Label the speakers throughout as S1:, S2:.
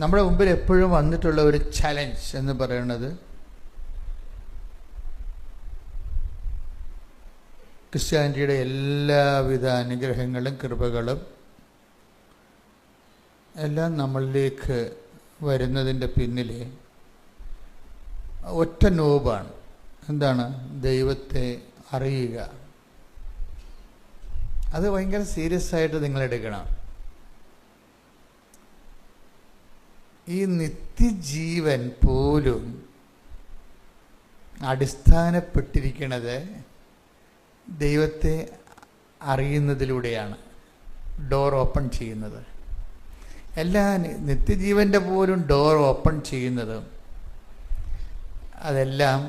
S1: നമ്മുടെ മുമ്പിൽ എപ്പോഴും വന്നിട്ടുള്ള ഒരു ചലഞ്ച് എന്ന് പറയുന്നത് ക്രിസ്ത്യാനിറ്റിയുടെ എല്ലാവിധ അനുഗ്രഹങ്ങളും കൃപകളും എല്ലാം നമ്മളിലേക്ക് വരുന്നതിൻ്റെ പിന്നിൽ ഒറ്റ നോബാണ്. എന്താണ്? ദൈവത്തെ അറിയുക. അത് ഭയങ്കര സീരിയസ് ആയിട്ട് നിങ്ങൾ എടുക്കണം. ഈ നിത്യജീവൻ പോലും അടിസ്ഥാനപ്പെട്ടിരിക്കുന്നത് ദൈവത്തെ അറിയുന്നതിലൂടെയാണ്. ഡോർ ഓപ്പൺ ചെയ്യുന്നത് എല്ലാ നിത്യജീവൻ്റെ പോലും ഡോർ ഓപ്പൺ ചെയ്യുന്നത് അതെല്ലാം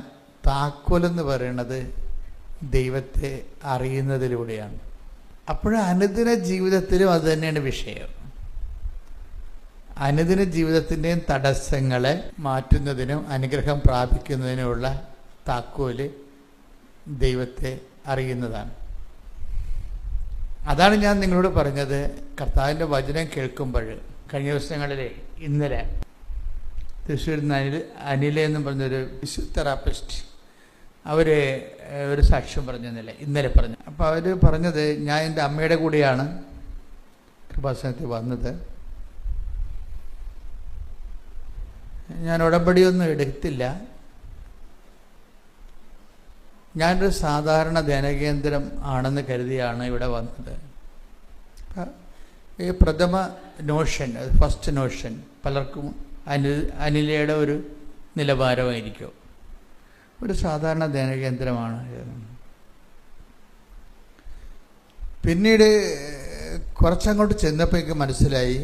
S1: താക്കോലെന്ന് പറയുന്നത് ദൈവത്തെ അറിയുന്നതിലൂടെയാണ്. അപ്പോഴും അനുദിന ജീവിതത്തിലും അത് തന്നെയാണ് വിഷയം. അനുദിന ജീവിതത്തിൻ്റെയും തടസ്സങ്ങളെ മാറ്റുന്നതിനും അനുഗ്രഹം പ്രാപിക്കുന്നതിനുമുള്ള താക്കോല് ദൈവത്തെ അറിയുന്നതാണ്. അതാണ് ഞാൻ നിങ്ങളോട് പറഞ്ഞത്. കർത്താവിൻ്റെ വചനം കേൾക്കുമ്പോൾ കഴിഞ്ഞ ദിവസങ്ങളിലെ ഇന്നലെ തൃശ്ശൂരിൽ നിന്ന് അനിലെന്നും പറഞ്ഞൊരു ഫിസിയോതെറാപ്പിസ്റ്റ് അവർ ഒരു സാക്ഷ്യം പറഞ്ഞില്ല, ഇന്നലെ പറഞ്ഞു. അപ്പോൾ അവർ പറഞ്ഞത്, ഞാൻ എൻ്റെ അമ്മയുടെ കൂടെയാണ് കൃപാസനത്തിൽ വന്നത്. ഞാൻ ഉടമ്പടിയൊന്നും എടുത്തില്ല. ഞാനൊരു സാധാരണ ധ്യാനകേന്ദ്രം ആണെന്ന് കരുതിയാണ് ഇവിടെ വന്നത്. ഈ പ്രഥമ നോഷൻ, ഫസ്റ്റ് നോഷൻ പലർക്കും അനിലയുടെ ഒരു നിലവാരമായിരിക്കും. ഒരു സാധാരണ ധ്യാനകേന്ദ്രമാണ്. പിന്നീട് കുറച്ചങ്ങോട്ട് ചെന്നപ്പോൾ എനിക്ക് മനസ്സിലായി